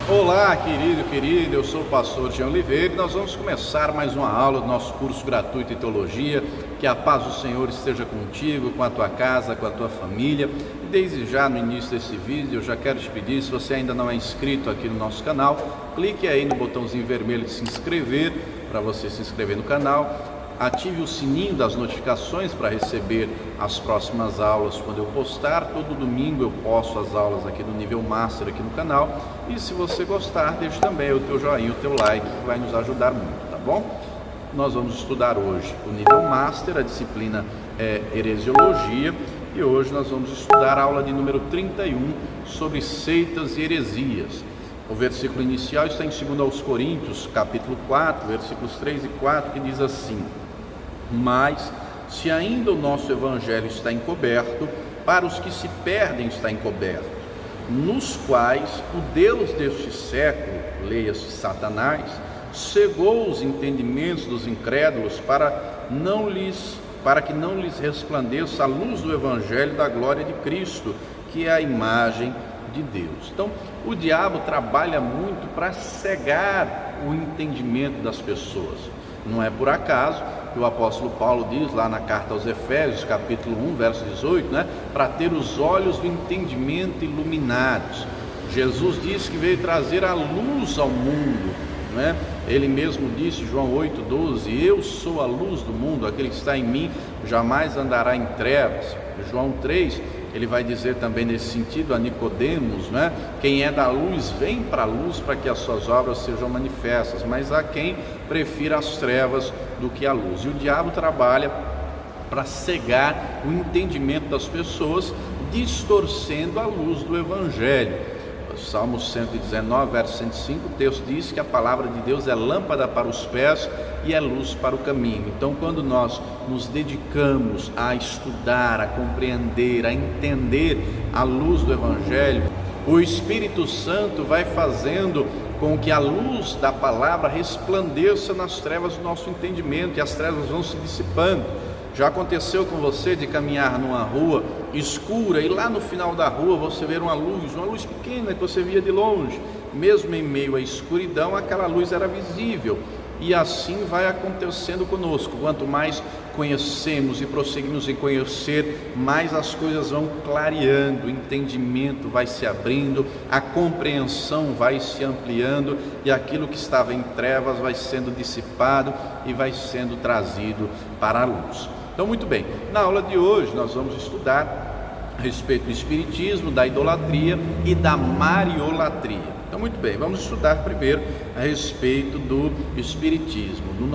Olá, querida, eu sou o pastor Jean Oliveira e nós vamos começar mais uma aula do nosso curso gratuito de teologia. Que a paz do Senhor esteja contigo, com a tua casa, com a tua família. E desde já no início desse vídeo eu já quero te pedir, se você ainda não é inscrito aqui no nosso canal, clique aí no botãozinho vermelho de se inscrever, para você se inscrever no canal. Ative o sininho das notificações para receber as próximas aulas quando eu postar. Todo domingo eu posto as aulas aqui no nível Master aqui no canal. E se você gostar, deixe também o teu joinha, o teu like, que vai nos ajudar muito, tá bom? Nós vamos estudar hoje o nível Master, a disciplina é Heresiologia. E hoje nós vamos estudar a aula de número 31 sobre seitas e heresias. O versículo inicial está em 2 Coríntios, capítulo 4, versículos 3 e 4, que diz assim: mas, se ainda o nosso evangelho está encoberto, para os que se perdem está encoberto, nos quais o Deus deste século, leia-se Satanás, cegou os entendimentos dos incrédulos para que não lhes resplandeça a luz do evangelho da glória de Cristo, que é a imagem de Deus. Então, o diabo trabalha muito para cegar o entendimento das pessoas. Não é por acaso que o apóstolo Paulo diz lá na carta aos Efésios, capítulo 1, verso 18, para ter os olhos do entendimento iluminados. Jesus disse que veio trazer a luz ao mundo, Ele mesmo disse, João 8,12, eu sou a luz do mundo, aquele que está em mim jamais andará em trevas. João 3, ele vai dizer também nesse sentido a Nicodemos, quem é da luz vem para a luz para que as suas obras sejam manifestas, mas há quem prefira as trevas do que a luz. E o diabo trabalha para cegar o entendimento das pessoas, distorcendo a luz do evangelho. Salmo 119, verso 105, o texto diz que a palavra de Deus é lâmpada para os pés e é luz para o caminho. Então, quando nós nos dedicamos a estudar, a compreender, a entender a luz do evangelho, o Espírito Santo vai fazendo com que a luz da palavra resplandeça nas trevas do nosso entendimento, e as trevas vão se dissipando. Já aconteceu com você de caminhar numa rua escura e lá no final da rua você ver uma luz pequena que você via de longe? Mesmo em meio à escuridão, aquela luz era visível. E assim vai acontecendo conosco. Quanto mais conhecemos e prosseguimos em conhecer, mais as coisas vão clareando, o entendimento vai se abrindo, a compreensão vai se ampliando, e aquilo que estava em trevas vai sendo dissipado e vai sendo trazido para a luz. Então, muito bem, na aula de hoje nós vamos estudar a respeito do espiritismo, da idolatria e da mariolatria. Então, muito bem, vamos estudar primeiro a respeito do espiritismo. O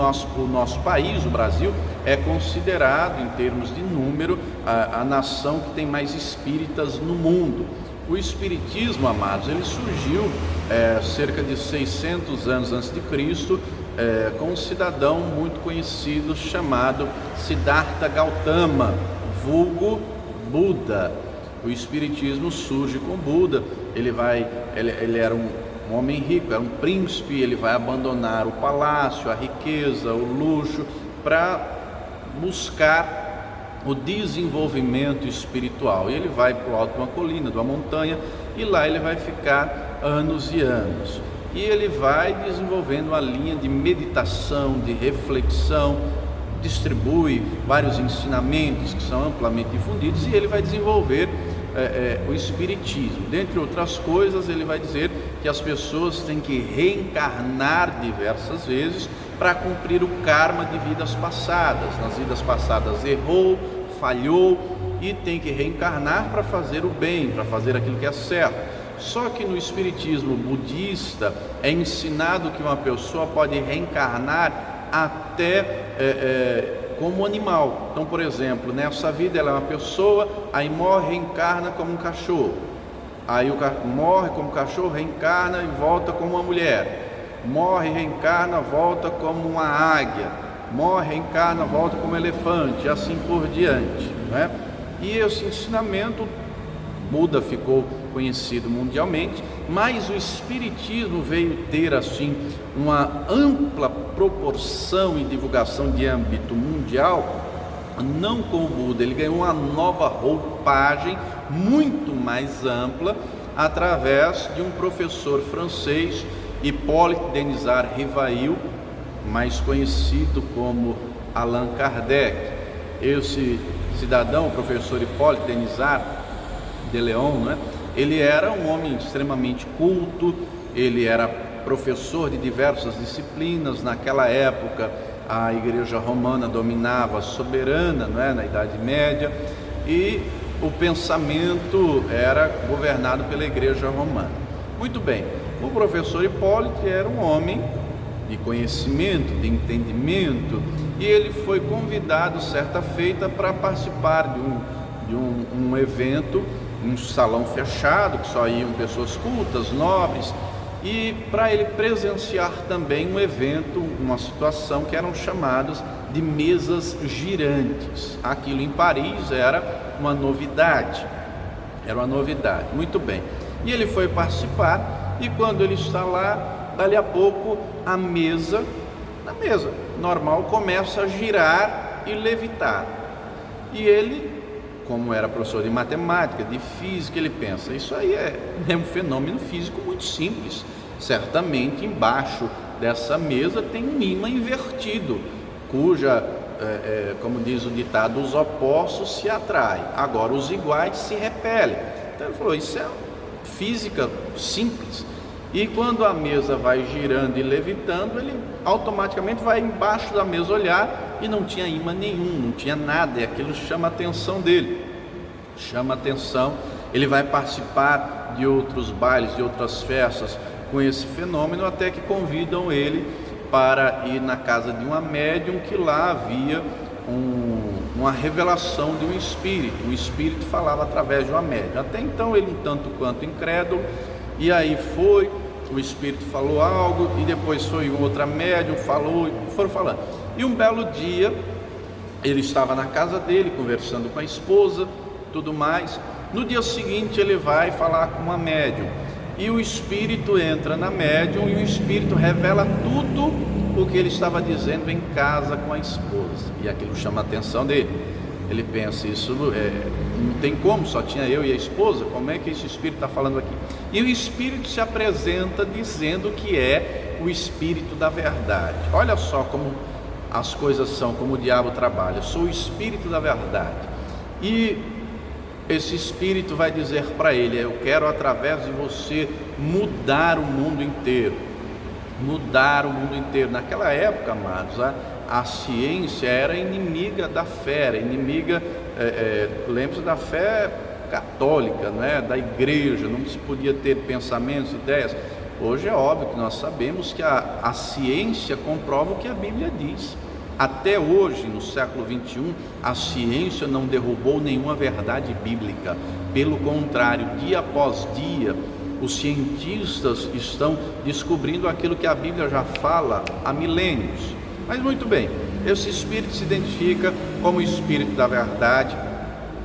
nosso país, o Brasil, é considerado, em termos de número, a nação que tem mais espíritas no mundo. O espiritismo, amados, ele surgiu cerca de 600 anos antes de Cristo, com um cidadão muito conhecido chamado Siddhartha Gautama, vulgo Buda. O espiritismo surge com Buda. Ele era um homem rico, era um príncipe. Ele vai abandonar o palácio, a riqueza, o luxo, para buscar o desenvolvimento espiritual. E ele vai para o alto de uma colina, de uma montanha, e lá ele vai ficar anos e anos. E ele vai desenvolvendo uma linha de meditação, de reflexão, distribui vários ensinamentos que são amplamente difundidos, e ele vai desenvolver o espiritismo. Dentre outras coisas, ele vai dizer que as pessoas têm que reencarnar diversas vezes para cumprir o karma de vidas passadas. Nas vidas passadas errou, falhou, e tem que reencarnar para fazer o bem, para fazer aquilo que é certo. Só que no espiritismo budista é ensinado que uma pessoa pode reencarnar até como animal. Então, por exemplo, nessa vida ela é uma pessoa, aí morre, reencarna como um cachorro. Aí morre como cachorro, reencarna e volta como uma mulher. Morre, reencarna, volta como uma águia. Morre, reencarna, volta como um elefante, e assim por diante, E esse ensinamento Buda ficou conhecido mundialmente, mas o espiritismo veio ter assim uma ampla proporção e divulgação de âmbito mundial, não com o Buda. Ele ganhou uma nova roupagem muito mais ampla, através de um professor francês, Hippolyte Denisard Rivail, mais conhecido como Allan Kardec. Esse cidadão, o professor Hippolyte Denisard de Leon, né? Ele era um homem extremamente culto, ele era professor de diversas disciplinas. Naquela época a Igreja Romana dominava, soberana, não é? Na Idade Média, e o pensamento era governado pela Igreja Romana. Muito bem, o professor Hipólito era um homem de conhecimento, de entendimento, e ele foi convidado certa feita para participar de um evento, um salão fechado, que só iam pessoas cultas, nobres, e para ele presenciar também um evento, uma situação que eram chamados de mesas girantes. Aquilo em Paris era uma novidade, muito bem. E ele foi participar, e quando ele está lá, dali a pouco a mesa normal começa a girar e levitar. E ele, como era professor de matemática, de física, ele pensa, isso aí é um fenômeno físico muito simples. Certamente embaixo dessa mesa tem um ímã invertido, cuja, como diz o ditado, os opostos se atraem, agora os iguais se repelem. Então ele falou, isso é física simples. E quando a mesa vai girando e levitando, ele automaticamente vai embaixo da mesa olhar e não tinha ímã nenhum, não tinha nada, e aquilo chama a atenção dele, ele vai participar de outros bailes, de outras festas com esse fenômeno, até que convidam ele para ir na casa de uma médium, que lá havia uma revelação de um espírito falava através de uma médium. Até então ele um tanto quanto incrédulo, e aí foi, o espírito falou algo, e depois foi outra médium, falou, e foram falando. E um belo dia, ele estava na casa dele, conversando com a esposa, tudo mais. No dia seguinte ele vai falar com uma médium, e o espírito entra na médium, e o espírito revela tudo o que ele estava dizendo em casa com a esposa, e aquilo chama a atenção dele. Ele pensa, isso não tem como, só tinha eu e a esposa, como é que esse espírito está falando aqui? E o espírito se apresenta dizendo que é o espírito da verdade. Olha só como as coisas são, como o diabo trabalha. Eu sou o espírito da verdade. E esse espírito vai dizer para ele, eu quero através de você mudar o mundo inteiro. Naquela época, amados, a ciência era inimiga da fé, era inimiga, lembre-se da fé católica, né? Da igreja, não se podia ter pensamentos, ideias. Hoje é óbvio que nós sabemos que a ciência comprova o que a Bíblia diz. Até hoje, no século XXI, a ciência não derrubou nenhuma verdade bíblica. Pelo contrário, dia após dia, os cientistas estão descobrindo aquilo que a Bíblia já fala há milênios. Mas muito bem, esse espírito se identifica como o espírito da verdade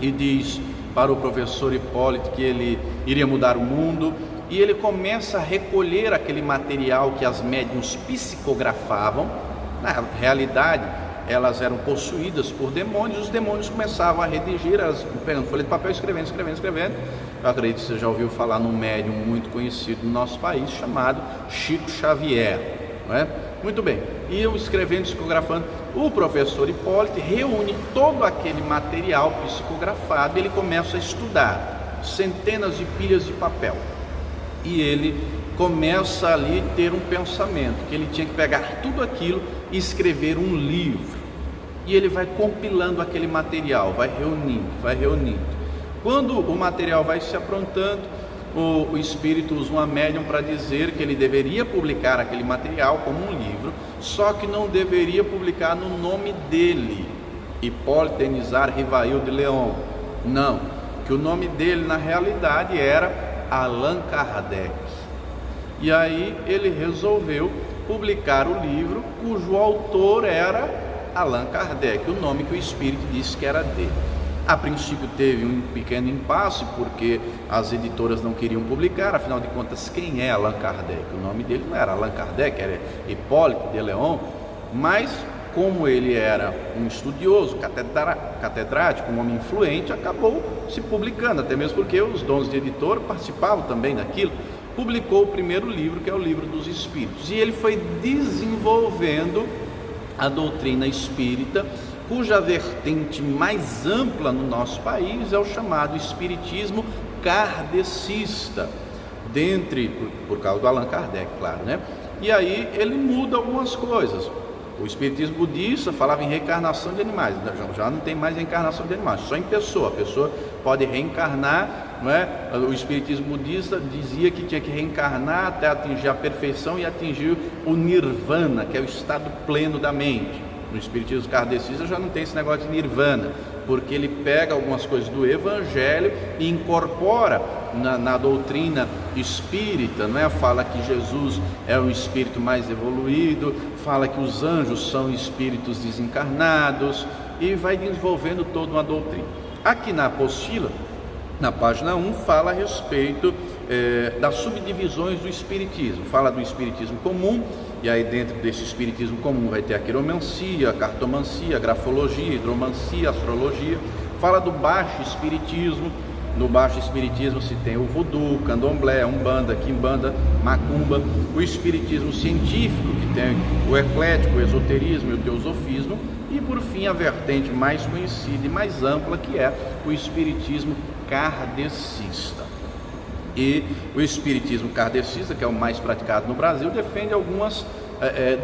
e diz para o professor Hipólito que ele iria mudar o mundo, e ele começa a recolher aquele material que as médiuns psicografavam. Na realidade, elas eram possuídas por demônios, os demônios começavam a redigir, elas pegando folha de papel, escrevendo. Eu acredito que você já ouviu falar num médium muito conhecido no nosso país, chamado Chico Xavier, não é? Muito bem, iam escrevendo, psicografando. O professor Hipólito reúne todo aquele material psicografado, ele começa a estudar centenas de pilhas de papel, e ele começa ali a ter um pensamento, que ele tinha que pegar tudo aquilo e escrever um livro, e ele vai compilando aquele material, vai reunindo. Quando o material vai se aprontando, o espírito usa uma médium para dizer que ele deveria publicar aquele material como um livro, só que não deveria publicar no nome dele, Hippolyte Denisard Rivail de Leon, não, que o nome dele na realidade era Allan Kardec. E aí ele resolveu publicar o livro cujo autor era Allan Kardec, o nome que o espírito disse que era dele. A princípio teve um pequeno impasse, porque as editoras não queriam publicar, afinal de contas, quem é Allan Kardec? O nome dele não era Allan Kardec, era Hipólito de Leon, mas como ele era um estudioso, catedrático, um homem influente, acabou se publicando, até mesmo porque os donos de editor participavam também daquilo. Publicou o primeiro livro, que é o Livro dos Espíritos, e ele foi desenvolvendo a doutrina espírita, cuja vertente mais ampla no nosso país é o chamado espiritismo kardecista, por causa do Allan Kardec, claro, né? E aí ele muda algumas coisas. O espiritismo budista falava em reencarnação de animais, já não tem mais reencarnação de animais, só em pessoa. A pessoa pode reencarnar, não é? O espiritismo budista dizia que tinha que reencarnar até atingir a perfeição e atingir o nirvana, que é o estado pleno da mente. No espiritismo kardecista já não tem esse negócio de nirvana, porque ele pega algumas coisas do evangelho e incorpora na doutrina espírita, não é? Fala que Jesus é o espírito mais evoluído, fala que os anjos são espíritos desencarnados, e vai desenvolvendo toda uma doutrina. Aqui na apostila, na página 1, fala a respeito das subdivisões do espiritismo. Fala do espiritismo comum, e aí dentro desse espiritismo comum vai ter a quiromancia, a cartomancia, a grafologia, a hidromancia, a astrologia. Fala do baixo espiritismo. No baixo espiritismo se tem o voodoo, candomblé, umbanda, quimbanda, macumba. O espiritismo científico, que tem o eclético, o esoterismo e o teosofismo. E por fim a vertente mais conhecida e mais ampla, que é o espiritismo kardecista. E o espiritismo kardecista, que é o mais praticado no Brasil, defende algumas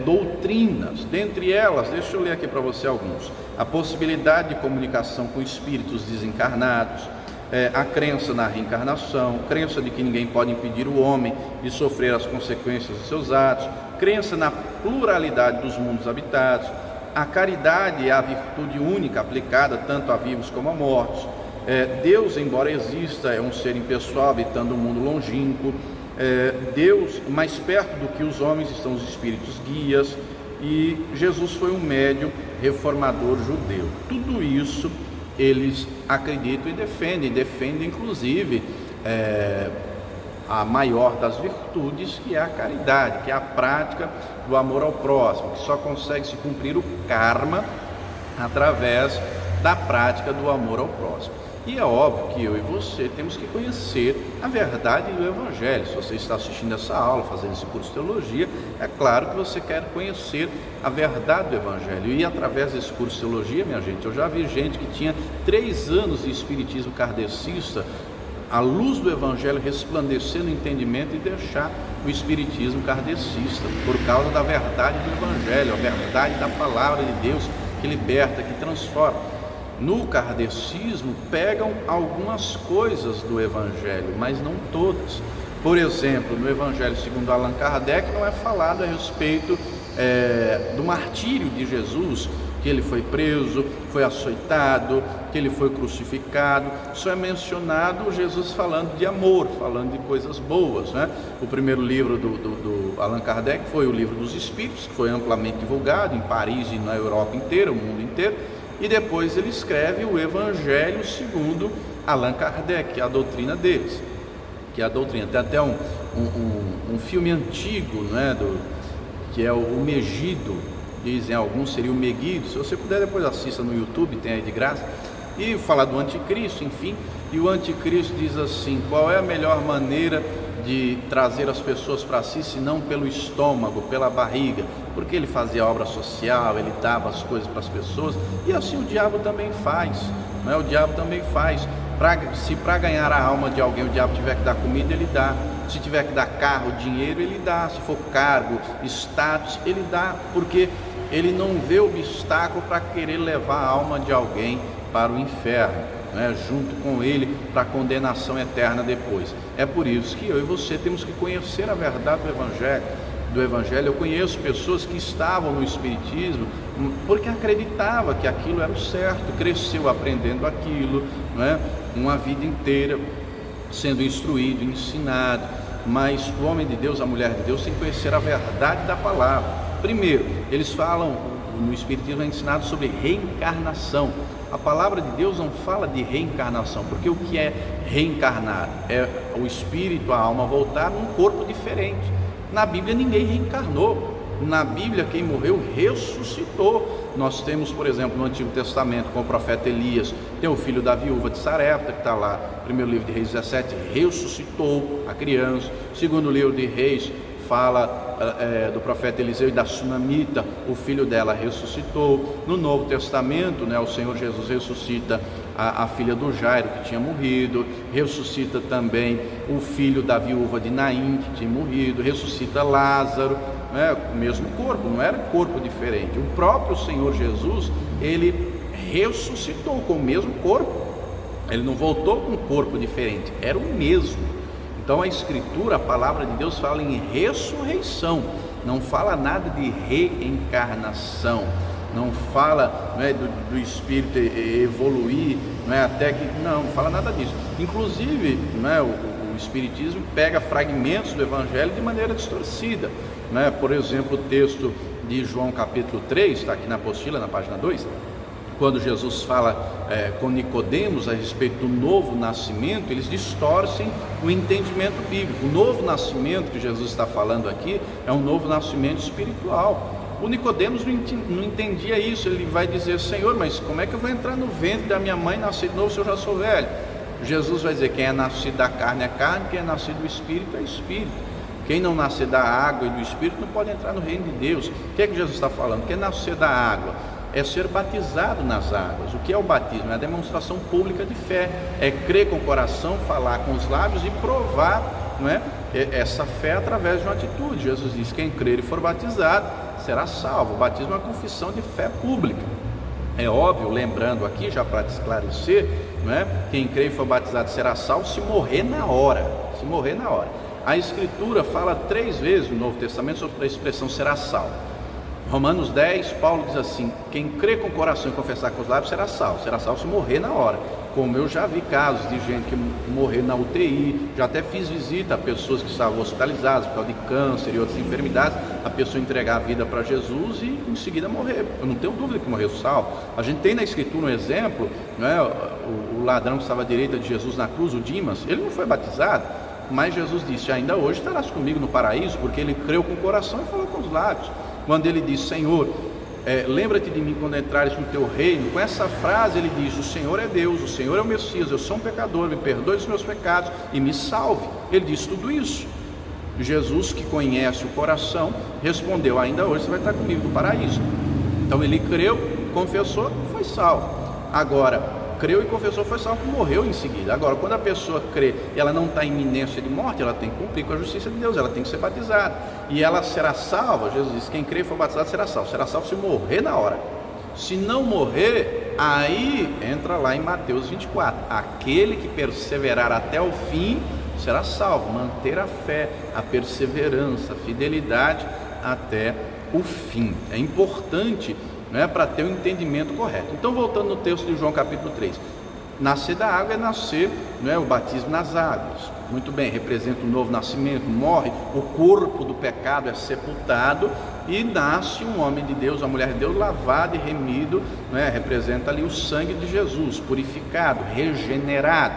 doutrinas. Dentre elas, deixa eu ler aqui para você alguns: a possibilidade de comunicação com espíritos desencarnados, a crença na reencarnação, crença de que ninguém pode impedir o homem de sofrer as consequências dos seus atos, crença na pluralidade dos mundos habitados, a caridade é a virtude única aplicada tanto a vivos como a mortos. Deus, embora exista, é um ser impessoal habitando um mundo longínquo. Deus, mais perto do que os homens, estão os espíritos guias. E Jesus foi um médium reformador judeu. Tudo isso eles acreditam e defendem inclusive a maior das virtudes, que é a caridade, que é a prática do amor ao próximo, que só consegue se cumprir o karma através da prática do amor ao próximo. E é óbvio que eu e você temos que conhecer a verdade do Evangelho. Se você está assistindo essa aula, fazendo esse curso de teologia, é claro que você quer conhecer a verdade do Evangelho. E através desse curso de teologia, minha gente, eu já vi gente que tinha 3 anos de espiritismo kardecista, a luz do Evangelho resplandecer no entendimento e deixar o espiritismo kardecista, por causa da verdade do Evangelho, a verdade da palavra de Deus, que liberta, que transforma. No kardecismo pegam algumas coisas do Evangelho, mas não todas. Por exemplo, no Evangelho segundo Allan Kardec não é falado a respeito do martírio de Jesus, que ele foi preso, foi açoitado, que ele foi crucificado. Só é mencionado Jesus falando de amor, falando de coisas boas, né? O primeiro livro do Allan Kardec foi o Livro dos Espíritos, que foi amplamente divulgado em Paris e na Europa inteira, o mundo inteiro. E depois ele escreve o Evangelho segundo Allan Kardec, que é a doutrina deles, que é a doutrina. Tem até um filme antigo, né, que é o Megido, dizem alguns, seria o Meguido. Se você puder, depois assista no YouTube, tem aí de graça. E fala do anticristo, enfim. E o anticristo diz assim: qual é a melhor maneira de trazer as pessoas para si, se não pelo estômago, pela barriga? Porque ele fazia obra social, ele dava as coisas para as pessoas. E assim o diabo também faz, não é? O diabo também faz. Se para ganhar a alma de alguém o diabo tiver que dar comida, ele dá. Se tiver que dar carro, dinheiro, ele dá. Se for cargo, status, ele dá. Porque ele não vê obstáculo para querer levar a alma de alguém para o inferno, né, junto com ele, para a condenação eterna depois. É por isso que eu e você temos que conhecer a verdade do Evangelho. Eu conheço pessoas que estavam no Espiritismo porque acreditava que aquilo era o certo, cresceu aprendendo aquilo, né, uma vida inteira sendo instruído, ensinado. Mas o homem de Deus, a mulher de Deus, tem que conhecer a verdade da palavra. Primeiro, eles falam, no Espiritismo é ensinado sobre reencarnação. A palavra de Deus não fala de reencarnação, porque o que é reencarnar? É o espírito, a alma voltar num corpo diferente. Na Bíblia ninguém reencarnou, Na Bíblia, quem morreu ressuscitou. Nós temos, por exemplo, no Antigo Testamento, com o profeta Elias, tem o filho da viúva de Sarepta, que está lá, primeiro livro de Reis 17, ressuscitou a criança. Segundo livro de Reis, fala do profeta Eliseu e da sunamita, o filho dela ressuscitou. No Novo Testamento, o Senhor Jesus ressuscita a filha do Jairo, que tinha morrido, ressuscita também o filho da viúva de Naim, que tinha morrido, ressuscita Lázaro, o mesmo corpo, não era corpo diferente. O próprio Senhor Jesus, ele ressuscitou com o mesmo corpo, ele não voltou com um corpo diferente, era o mesmo. Então a Escritura, a palavra de Deus, fala em ressurreição, não fala nada de reencarnação, não fala do espírito evoluir, até que não fala nada disso. Inclusive, o Espiritismo pega fragmentos do Evangelho de maneira distorcida. Por exemplo, o texto de João capítulo 3, está aqui na apostila, na página 2, quando Jesus fala com Nicodemos a respeito do novo nascimento, eles distorcem o entendimento bíblico. O novo nascimento que Jesus está falando aqui é um novo nascimento espiritual. O Nicodemos não entendia isso. Ele vai dizer: Senhor, mas como é que eu vou entrar no ventre da minha mãe e nascer de novo se eu já sou velho? Jesus vai dizer: quem é nascido da carne é carne, quem é nascido do Espírito é Espírito. Quem não nascer da água e do Espírito não pode entrar no reino de Deus. O que é que Jesus está falando? Quem nascer da água é ser batizado nas águas. O que é o batismo? É a demonstração pública de fé, é crer com o coração, falar com os lábios e provar essa fé através de uma atitude. Jesus diz: quem crer e for batizado será salvo. O batismo é uma confissão de fé pública. É óbvio, lembrando aqui, já para te esclarecer, quem crer e for batizado será salvo se morrer na hora. Se morrer na hora. A Escritura fala 3 vezes no Novo Testamento sobre a expressão será salvo. Romanos 10, Paulo diz assim: quem crê com o coração e confessar com os lábios será salvo se morrer na hora. Como eu já vi casos de gente que morreu na UTI, já até fiz visita a pessoas que estavam hospitalizadas por causa de câncer e outras enfermidades, a pessoa entregar a vida para Jesus e em seguida morrer. Eu não tenho dúvida que morreu salvo. A gente tem na Escritura um exemplo, o ladrão que estava à direita de Jesus na cruz, o Dimas, ele não foi batizado, mas Jesus disse: ainda hoje estarás comigo no paraíso, porque ele creu com o coração e falou com os lábios. Quando ele diz: Senhor, lembra-te de mim quando entrares no teu reino, com essa frase ele diz: o Senhor é Deus, o Senhor é o Messias, eu sou um pecador, me perdoe os meus pecados e me salve. Ele diz tudo isso. Jesus, que conhece o coração, respondeu: ainda hoje você vai estar comigo no paraíso. Então ele creu, confessou, foi salvo. Agora, creu e confessou, foi salvo, morreu em seguida. Agora, quando a pessoa crê e ela não está em iminência de morte, ela tem que cumprir com a justiça de Deus, ela tem que ser batizada, e ela será salva. Jesus disse: quem crê e for batizado será salvo se morrer na hora. Se não morrer, aí entra lá em Mateus 24, aquele que perseverar até o fim será salvo. Manter a fé, a perseverança, a fidelidade até o fim é importante, para ter o entendimento correto. Então, voltando no texto de João capítulo 3, nascer da água é nascer, o batismo nas águas. Muito bem, representa um novo nascimento, morre, o corpo do pecado é sepultado e nasce um homem de Deus, uma mulher de Deus, lavado e remido, representa ali o sangue de Jesus, purificado, regenerado,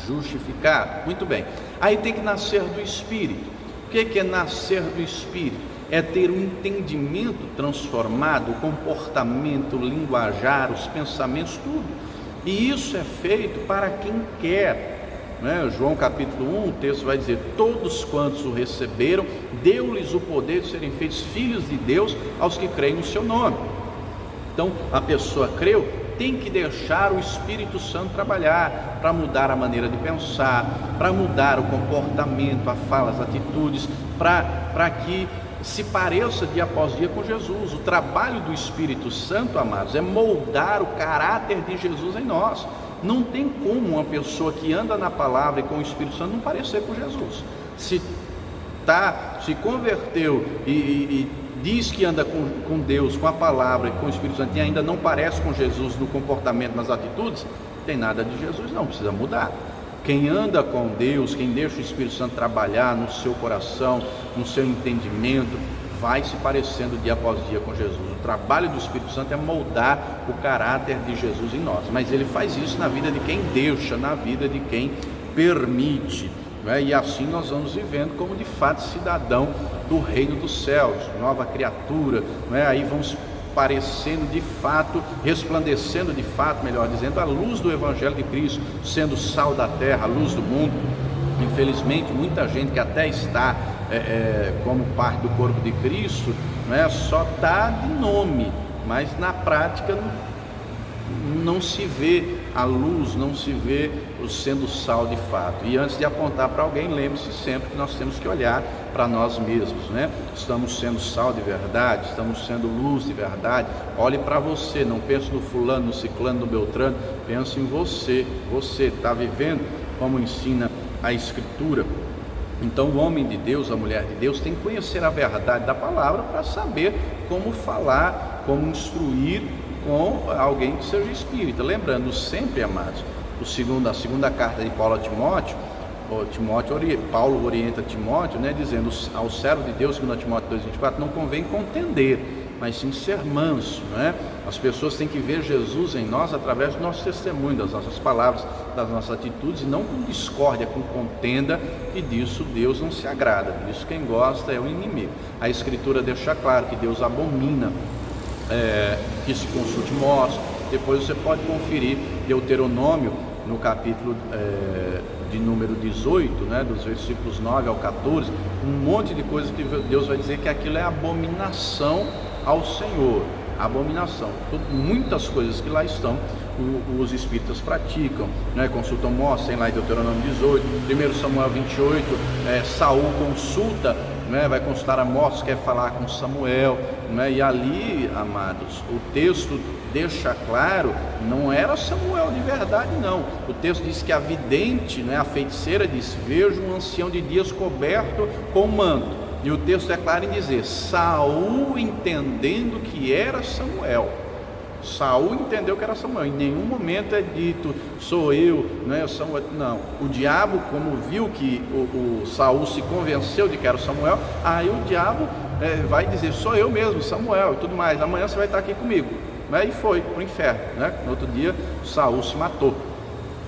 justificado. Muito bem, aí tem que nascer do Espírito. O que é nascer do Espírito? É ter um entendimento transformado, o comportamento, o linguajar, os pensamentos, tudo. E isso é feito para quem quer. João capítulo 1, o texto vai dizer: todos quantos o receberam, deu-lhes o poder de serem feitos filhos de Deus aos que creem no seu nome. Então, a pessoa creu, tem que deixar o Espírito Santo trabalhar para mudar a maneira de pensar, para mudar o comportamento, a fala, as atitudes, para que se pareça dia após dia com Jesus. O trabalho do Espírito Santo, amados, é moldar o caráter de Jesus em nós. Não tem como uma pessoa que anda na palavra e com o Espírito Santo não parecer com Jesus. Se converteu e diz que anda com Deus, com a palavra e com o Espírito Santo e ainda não parece com Jesus no comportamento, nas atitudes, não tem nada de Jesus, não, precisa mudar. Quem anda com Deus, quem deixa o Espírito Santo trabalhar no seu coração, no seu entendimento, vai se parecendo dia após dia com Jesus. O trabalho do Espírito Santo é moldar o caráter de Jesus em nós, mas ele faz isso na vida de quem deixa, na vida de quem permite, E assim nós vamos vivendo como de fato cidadão do reino dos céus, nova criatura, não é? Aí vamos parecendo de fato, resplandecendo de fato, melhor dizendo, a luz do Evangelho de Cristo, sendo sal da terra, a luz do mundo. Infelizmente, muita gente que até está como parte do corpo de Cristo, não é? Só está de nome, mas na prática não se vê a luz, não se vê o sendo sal de fato. E antes de apontar para alguém, lembre-se sempre que nós temos que olhar para nós mesmos, né? Estamos sendo sal de verdade, estamos sendo luz de verdade. Olhe para você, não pense no fulano, no ciclano, no beltrano, pense em você. Você está vivendo como ensina a Escritura. Então o homem de Deus, a mulher de Deus tem que conhecer a verdade da palavra para saber como falar, como instruir com alguém que seja espírita. Lembrando sempre, amados, a segunda carta de Paulo a Timóteo, Paulo orienta Timóteo, né, dizendo ao servo de Deus, segundo Timóteo 2,24, não convém contender, mas sim ser manso, né? As pessoas têm que ver Jesus em nós através do nosso testemunho, das nossas palavras, das nossas atitudes, e não com discórdia, com contenda, e disso Deus não se agrada. Disso quem gosta é o inimigo. A Escritura deixa claro que Deus abomina que se consulte mortos. Depois você pode conferir Deuteronômio, no capítulo de número 18, né, dos versículos 9 ao 14, um monte de coisas que Deus vai dizer que aquilo é abominação ao Senhor. Abominação. Muitas coisas que lá estão, os espíritas praticam, né? Consultam mortos, tem lá em Deuteronômio 18, 1 Samuel 28, Saul consulta, né? Vai consultar a mortos, quer falar com Samuel, né? E ali, amados, o texto deixa claro, não era Samuel de verdade, não. O texto diz que a vidente, né, a feiticeira, disse: vejo um ancião de dias coberto com manto. E o texto é claro em dizer: Saul entendendo que era Samuel. Saul entendeu que era Samuel. Em nenhum momento é dito: sou eu, né, Samuel. Não. O diabo, como viu que o Saul se convenceu de que era Samuel, aí o diabo vai dizer: sou eu mesmo, Samuel, e tudo mais. Amanhã você vai estar aqui comigo. E foi para o inferno, né? No outro dia, Saul se matou.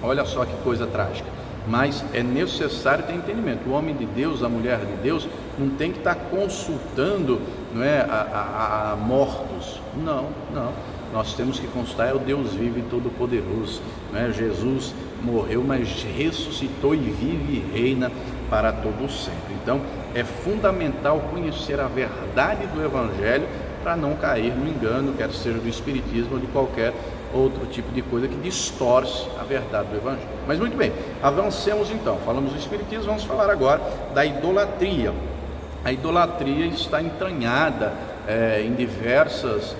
Olha só que coisa trágica. Mas é necessário ter entendimento. O homem de Deus, a mulher de Deus, não tem que estar consultando, não é, a mortos. Não. Nós temos que consultar é o Deus vivo e todo-poderoso, né? Jesus morreu, mas ressuscitou e vive e reina para todo sempre. Então é fundamental conhecer a verdade do Evangelho para não cair no engano, quer seja do espiritismo ou de qualquer outro tipo de coisa que distorce a verdade do Evangelho. Mas muito bem, avancemos então. Falamos do espiritismo, vamos falar agora da idolatria. A idolatria está entranhada em diversas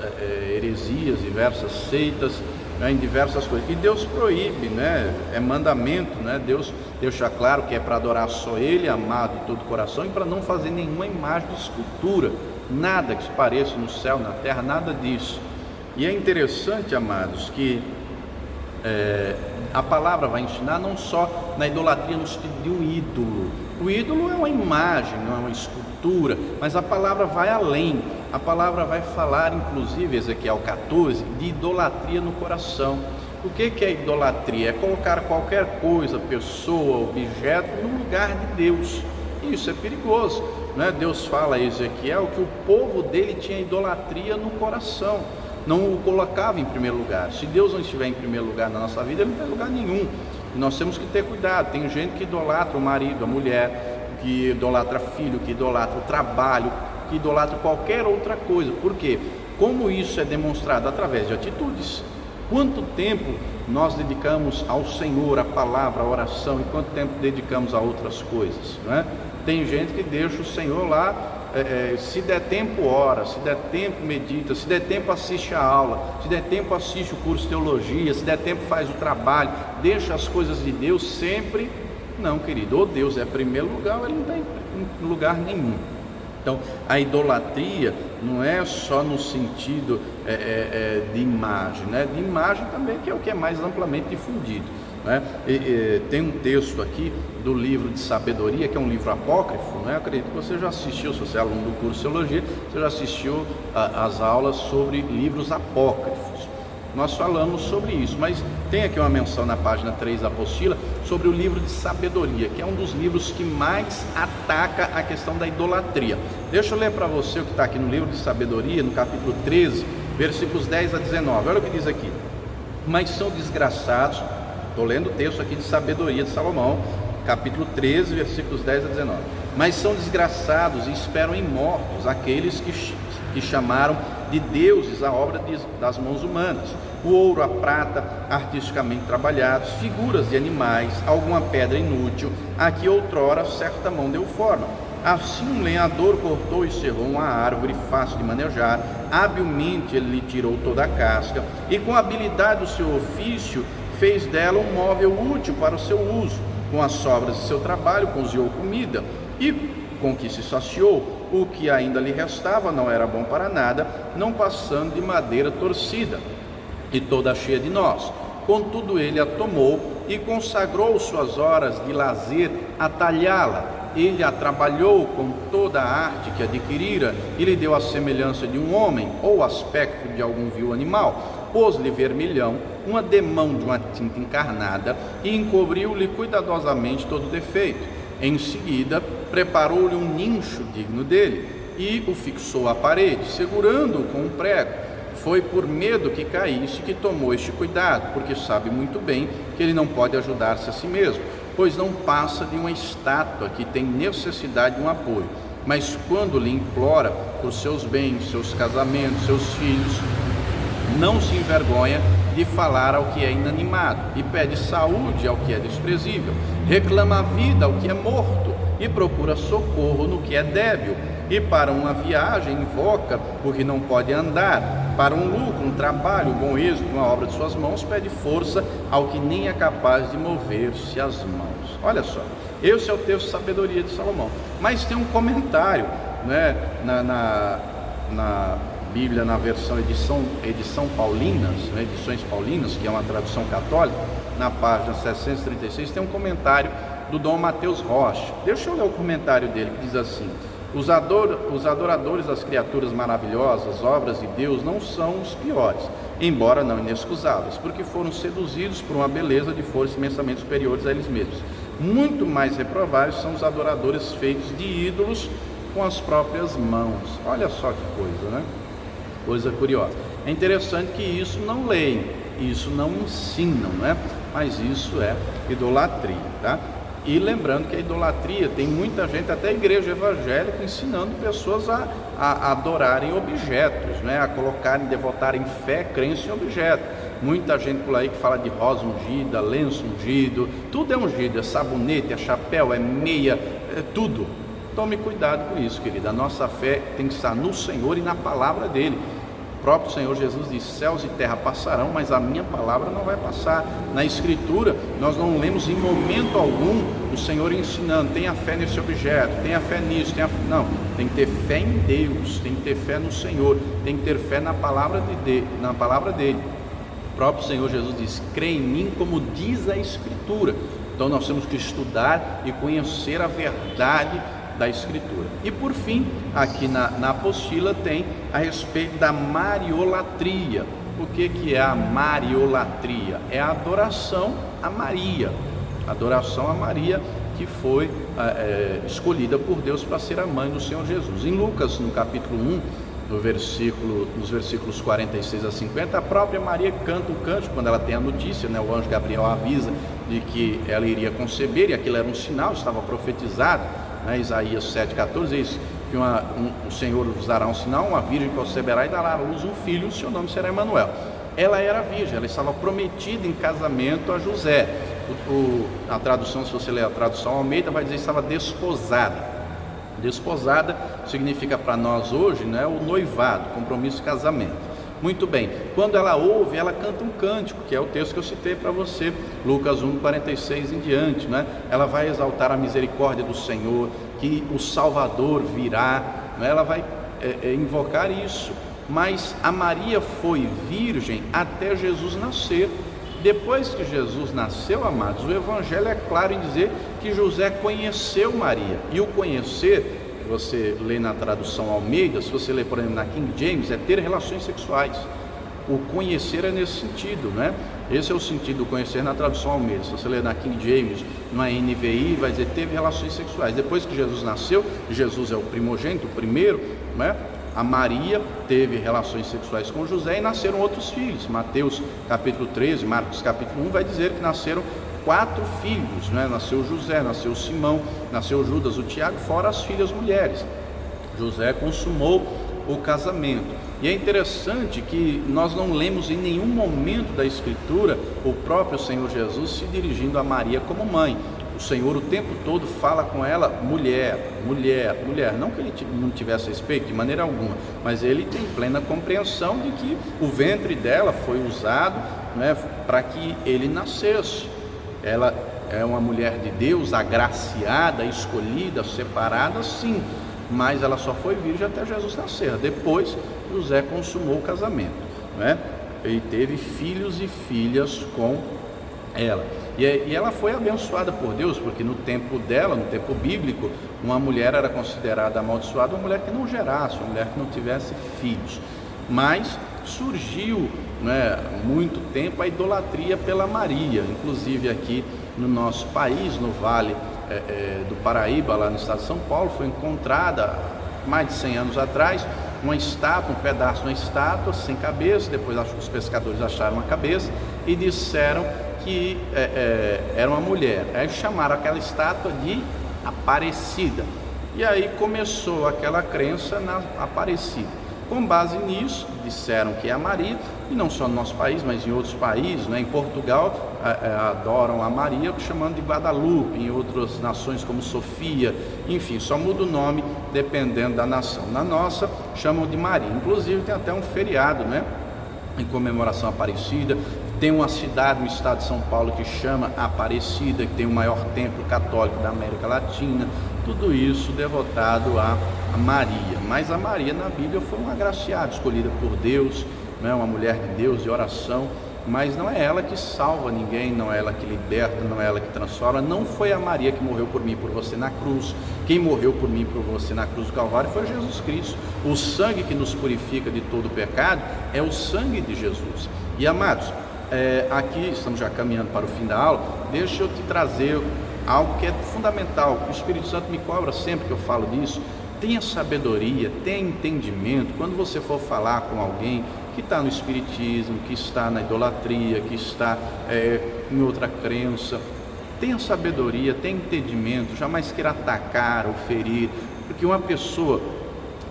heresias, diversas seitas, né, em diversas coisas. E Deus proíbe, né? É mandamento, né? Deus deixa claro que é para adorar só Ele, amado de todo o coração, e para não fazer nenhuma imagem de escultura, nada que se pareça no céu, na terra, nada disso. E é interessante, amados, que a palavra vai ensinar não só na idolatria no sentido de um ídolo. O ídolo é uma imagem, não é uma escultura, mas a palavra vai além. A palavra vai falar, inclusive, Ezequiel 14, de idolatria no coração. O que é idolatria? É colocar qualquer coisa, pessoa, objeto no lugar de Deus. Isso é perigoso, né? Deus fala a Ezequiel que o povo dele tinha idolatria no coração, não o colocava em primeiro lugar. Se Deus não estiver em primeiro lugar na nossa vida, ele não tem lugar nenhum. E nós temos que ter cuidado. Tem gente que idolatra o marido, a mulher, que idolatra filho, que idolatra o trabalho, que idolatra qualquer outra coisa. Por quê? Como isso é demonstrado? Através de atitudes. Quanto tempo nós dedicamos ao Senhor, a palavra, a oração, e quanto tempo dedicamos a outras coisas, não é? Tem gente que deixa o Senhor lá, se der tempo ora, se der tempo medita, se der tempo assiste a aula, se der tempo assiste o curso de teologia, se der tempo faz o trabalho, deixa as coisas de Deus sempre. Não, querido, ou Deus é primeiro lugar ou ele não tem lugar nenhum. Então a idolatria não é só no sentido de imagem, né? De imagem também, que é o que é mais amplamente difundido, né? Tem um texto aqui do livro de sabedoria, que é um livro apócrifo, né? Eu acredito que você já assistiu, se você é aluno do curso de teologia, você já assistiu às aulas sobre livros apócrifos. Nós falamos sobre isso, mas tem aqui uma menção na página 3 da apostila sobre o livro de sabedoria, que é um dos livros que mais ataca a questão da idolatria. Deixa eu ler para você o que está aqui no livro de sabedoria, no capítulo 13, versículos 10 a 19. Olha o que diz aqui: mas são desgraçados, estou lendo o texto aqui de sabedoria de Salomão, capítulo 13, versículos 10 a 19. Mas são desgraçados e esperam em mortos aqueles que chamaram de deuses a obra das mãos humanas, o ouro, a prata, artisticamente trabalhados, figuras de animais, alguma pedra inútil, a que outrora certa mão deu forma. Assim um lenhador cortou e serrou uma árvore fácil de manejar, habilmente ele lhe tirou toda a casca, e com a habilidade do seu ofício fez dela um móvel útil para o seu uso. Com as sobras de seu trabalho cozinhou comida, e com que se saciou. O que ainda lhe restava não era bom para nada, não passando de madeira torcida e toda cheia de nós. Contudo ele a tomou e consagrou suas horas de lazer a talhá-la. Ele a trabalhou com toda a arte que adquirira e lhe deu a semelhança de um homem ou o aspecto de algum vil animal. Pôs-lhe vermelhão, uma demão de uma tinta encarnada e encobriu-lhe cuidadosamente todo o defeito. Em seguida, preparou-lhe um nicho digno dele e o fixou à parede, segurando-o com um prego. Foi por medo que caísse que tomou este cuidado, porque sabe muito bem que ele não pode ajudar-se a si mesmo, pois não passa de uma estátua que tem necessidade de um apoio. Mas quando lhe implora por seus bens, seus casamentos, seus filhos, não se envergonha de falar ao que é inanimado e pede saúde ao que é desprezível, reclama a vida ao que é morto e procura socorro no que é débil, e para uma viagem invoca o que não pode andar, para um lucro, um trabalho, um bom êxito, uma obra de suas mãos, pede força ao que nem é capaz de mover-se as mãos. Olha só, esse é o texto de sabedoria de Salomão, mas tem um comentário, né, na Bíblia, na versão edição Paulinas, né, Edições Paulinas, que é uma tradução católica, na página 736, tem um comentário do Dom Mateus Rocha. Deixa eu ler o comentário dele, que diz assim: os adoradores das criaturas maravilhosas, obras de Deus, não são os piores, embora não inexcusáveis, porque foram seduzidos por uma beleza de força imensamente superiores a eles mesmos. Muito mais reprováveis são os adoradores feitos de ídolos com as próprias mãos. Olha só que coisa, né? Coisa curiosa. É interessante que isso não leem, isso não ensinam, né? Mas isso é idolatria, tá? E lembrando que a idolatria, tem muita gente, até a igreja evangélica, ensinando pessoas a adorarem objetos, né? A colocarem, devotarem fé, crença em objetos. Muita gente por aí que fala de rosa ungida, lenço ungido, tudo é ungido, é sabonete, é chapéu, é meia, é tudo. Tome cuidado com isso, querida. A nossa fé tem que estar no Senhor e na palavra dele. O próprio Senhor Jesus diz: céus e terra passarão, mas a minha palavra não vai passar. Na Escritura, nós não lemos em momento algum o Senhor ensinando: tenha fé nesse objeto, tenha fé nisso, não, tem que ter fé em Deus, tem que ter fé no Senhor, tem que ter fé na palavra dele. O próprio Senhor Jesus diz: crê em mim como diz a Escritura. Então nós temos que estudar e conhecer a verdade da Escritura. E por fim, aqui na apostila tem a respeito da mariolatria. O que é a mariolatria? É a adoração a Maria. Adoração a Maria, que foi escolhida por Deus para ser a mãe do Senhor Jesus. Em Lucas, no capítulo 1, nos versículos 46 a 50, a própria Maria canta um cântico quando ela tem a notícia, né? O anjo Gabriel avisa de que ela iria conceber, e aquilo era um sinal, estava profetizado, né? Isaías 7,14 diz que o Senhor vos dará um sinal, uma virgem conceberá e dará à luz um filho, o seu nome será Emanuel. Ela era virgem, ela estava prometida em casamento a José. A tradução, se você ler a tradução Almeida, vai dizer que estava desposada. Desposada significa para nós hoje, né, o noivado, compromisso de casamento. Muito bem, quando ela ouve, ela canta um cântico, que é o texto que eu citei para você, Lucas 1:46 em diante, né? Ela vai exaltar a misericórdia do Senhor, que o Salvador virá, né? Ela vai invocar isso. Mas a Maria foi virgem até Jesus nascer. Depois que Jesus nasceu, amados, o Evangelho é claro em dizer que José conheceu Maria. E o conhecer, que você lê na tradução Almeida, se você lê, por exemplo, na King James, é ter relações sexuais. o conhecer é nesse sentido, né? Esse é o sentido do conhecer na tradução Almeida. Se você ler na King James, na NVI, vai dizer teve relações sexuais. Depois que Jesus nasceu, Jesus é o primogênito, o primeiro, né? A Maria teve relações sexuais com José e nasceram outros filhos. Mateus capítulo 13, Marcos capítulo 1 vai dizer que nasceram 4 filhos, né? Nasceu José, nasceu Simão, nasceu Judas, o Tiago, fora as filhas mulheres. José consumou o casamento. E é interessante que nós não lemos em nenhum momento da Escritura o próprio Senhor Jesus se dirigindo a Maria como mãe. O Senhor o tempo todo fala com ela, mulher, mulher, mulher. Não que ele não tivesse respeito de maneira alguma, mas ele tem plena compreensão de que o ventre dela foi usado, né, para que ele nascesse. Ela é uma mulher de Deus, agraciada, escolhida, separada, sim, mas ela só foi virgem até Jesus nascer. Depois José consumou o casamento, né? E teve filhos e filhas com ela. E ela foi abençoada por Deus, porque no tempo dela, no tempo bíblico, uma mulher era considerada amaldiçoada, uma mulher que não gerasse, uma mulher que não tivesse filhos. Mas surgiu, né, muito tempo a idolatria pela Maria, inclusive aqui no nosso país, no Vale do Paraíba, lá no estado de São Paulo, foi encontrada mais de 100 anos atrás uma estátua, um pedaço de uma estátua sem cabeça. Depois os pescadores acharam a cabeça e disseram que era uma mulher. Aí chamaram aquela estátua de Aparecida, e aí começou aquela crença na Aparecida. Com base nisso, disseram que é a Maria, e não só no nosso país, mas em outros países, né? Em Portugal adoram a Maria chamando de Guadalupe, em outras nações como Sofia, enfim, só muda o nome dependendo da nação. Na nossa chamam de Maria, inclusive tem até um feriado, né, em comemoração à Aparecida. Tem uma cidade no estado de São Paulo que chama Aparecida, que tem o maior templo católico da América Latina. Tudo isso devotado a Maria. Mas a Maria na Bíblia foi uma agraciada, escolhida por Deus, né? Uma mulher de Deus, de oração. Mas não é ela que salva ninguém, não é ela que liberta, não é ela que transforma. Não foi a Maria que morreu por mim e por você na cruz. Quem morreu por mim e por você na cruz do Calvário foi Jesus Cristo. O sangue que nos purifica de todo pecado é o sangue de Jesus. E amados, aqui estamos já caminhando para o fim da aula. Deixa eu te trazer algo que é fundamental. O Espírito Santo me cobra sempre que eu falo disso. Tenha sabedoria, tenha entendimento. Quando você for falar com alguém que está no espiritismo, que está na idolatria, que está em outra crença, tenha sabedoria, tenha entendimento. Jamais queira atacar ou ferir, porque uma pessoa,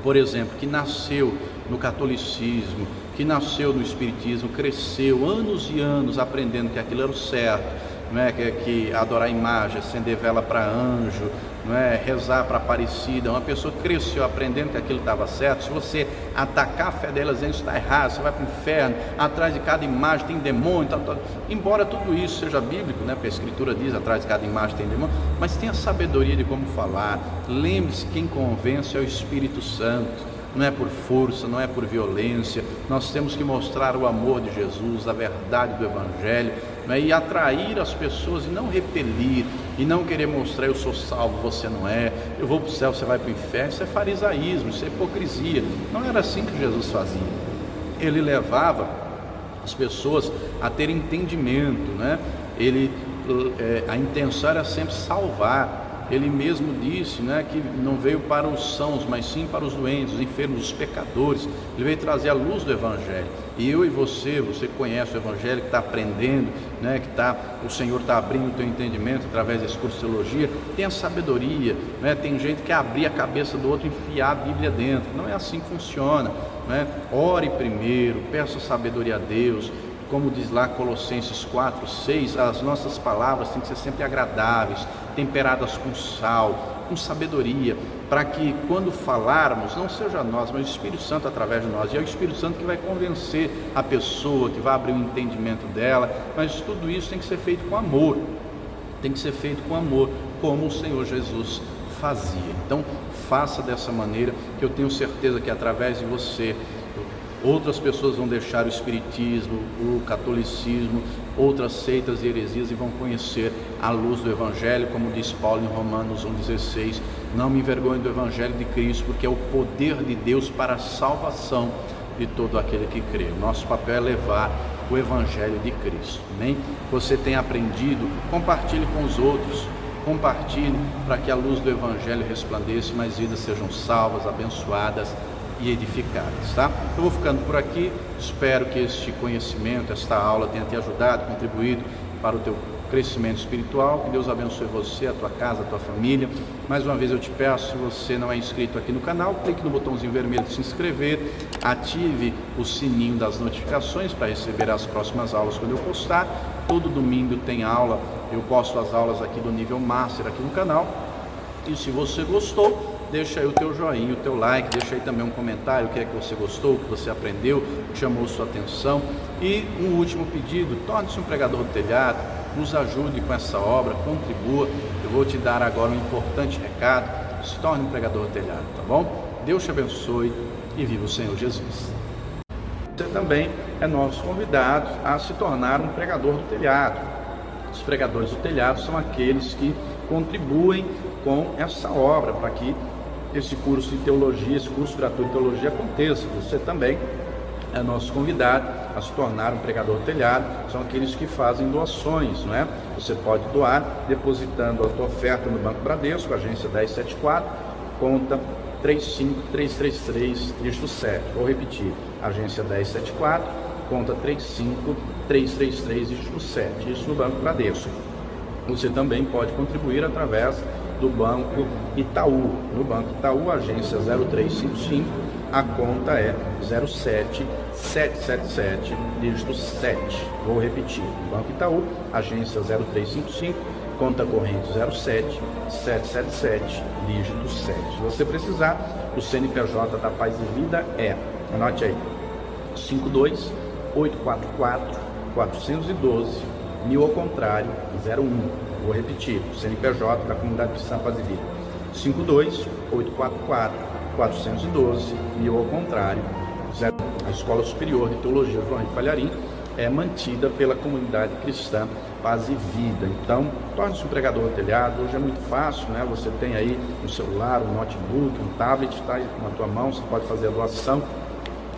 por exemplo, que nasceu no catolicismo, que nasceu no espiritismo, cresceu anos e anos aprendendo que aquilo era o certo, não é? Que adorar a imagem, acender vela para anjo, não é? Rezar para Aparecida. Uma pessoa que cresceu aprendendo que aquilo estava certo. Se você atacar a fé dela dizendo que está errado, você vai para o inferno, atrás de cada imagem tem demônio, tal. Embora tudo isso seja bíblico, né? Porque a Escritura diz, atrás de cada imagem tem demônio, mas tenha sabedoria de como falar. Lembre-se, quem convence é o Espírito Santo. Não é por força, não é por violência. Nós temos que mostrar o amor de Jesus, a verdade do Evangelho, né? E atrair as pessoas e não repelir, e não querer mostrar eu sou salvo, você não é, eu vou para o céu, você vai para o inferno. Isso é farisaísmo, isso é hipocrisia. Não era assim que Jesus fazia. Ele levava as pessoas a ter entendimento, né? A intenção era sempre salvar. Ele mesmo disse, né, que não veio para os sãos, mas sim para os doentes, os enfermos, os pecadores. Ele veio trazer a luz do Evangelho. E eu e você conhece o Evangelho, que está aprendendo, né, o Senhor está abrindo o teu entendimento através desse curso de teologia. Tenha sabedoria, né? Tem gente que quer abrir a cabeça do outro e enfiar a Bíblia dentro. Não é assim que funciona, né? Ore primeiro, peça sabedoria a Deus. Como diz lá Colossenses 4, 6, as nossas palavras têm que ser sempre agradáveis, temperadas com sal, com sabedoria, para que quando falarmos, não seja nós, mas o Espírito Santo através de nós. E é o Espírito Santo que vai convencer a pessoa, que vai abrir o entendimento dela. Mas tudo isso tem que ser feito com amor, tem que ser feito com amor, como o Senhor Jesus fazia. Então faça dessa maneira, que eu tenho certeza que através de você outras pessoas vão deixar o espiritismo, o catolicismo, outras seitas e heresias, e vão conhecer a luz do Evangelho, como diz Paulo em Romanos 1,16. Não me envergonhe do Evangelho de Cristo, porque é o poder de Deus para a salvação de todo aquele que crê. Nosso papel é levar o Evangelho de Cristo. Amém? Você tem aprendido, compartilhe com os outros, compartilhe para que a luz do Evangelho resplandeça e mais vidas sejam salvas, abençoadas e edificadas, tá? Eu vou ficando por aqui, espero que este conhecimento, esta aula tenha te ajudado, contribuído para o teu crescimento espiritual. Que Deus abençoe você, a tua casa, a tua família. Mais uma vez eu te peço, se você não é inscrito aqui no canal, clique no botãozinho vermelho de se inscrever, ative o sininho das notificações para receber as próximas aulas quando eu postar. Todo domingo tem aula, eu posto as aulas aqui do nível Master aqui no canal. E se você gostou, deixa aí o teu joinha, o teu like, deixa aí também um comentário, o que é que você gostou, o que você aprendeu, o que chamou sua atenção. E um último pedido, torne-se um pregador do telhado, nos ajude com essa obra, contribua. Eu vou te dar agora um importante recado, se torne um pregador do telhado, tá bom? Deus te abençoe e viva o Senhor Jesus. Você também é nosso convidado a se tornar um pregador do telhado. Os pregadores do telhado são aqueles que contribuem com essa obra, para que esse curso de teologia, esse curso gratuito de teologia aconteça. Você também é nosso convidado a se tornar um pregador do telhado. São aqueles que fazem doações, não é? Você pode doar depositando a tua oferta no Banco Bradesco, agência 1074, conta 35333, dígito 7. Vou repetir, agência 1074, conta 35333, dígito 7, isso no Banco Bradesco. Você também pode contribuir através do Banco Itaú. No Banco Itaú, agência 0355, a conta é 07777, dígito 7. Vou repetir, Banco Itaú, agência 0355, conta corrente 07777, dígito 7. Se você precisar, o CNPJ da Paz e Vida é, anote aí, 52844-412, 1000 ao contrário, 01. Vou repetir, o CNPJ da Comunidade Cristã Paz e Vida, 52844-412, 1000 ao contrário, 0. A Escola Superior de Teologia João Henrique Palharim é mantida pela Comunidade Cristã Paz e Vida. Então, torne-se um pregador do telhado. Hoje é muito fácil, né? Você tem aí um celular, um notebook, um tablet, está aí na tua mão, você pode fazer a doação,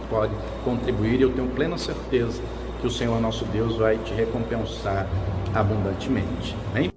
pode contribuir, e eu tenho plena certeza que o Senhor nosso Deus vai te recompensar abundantemente. Amém?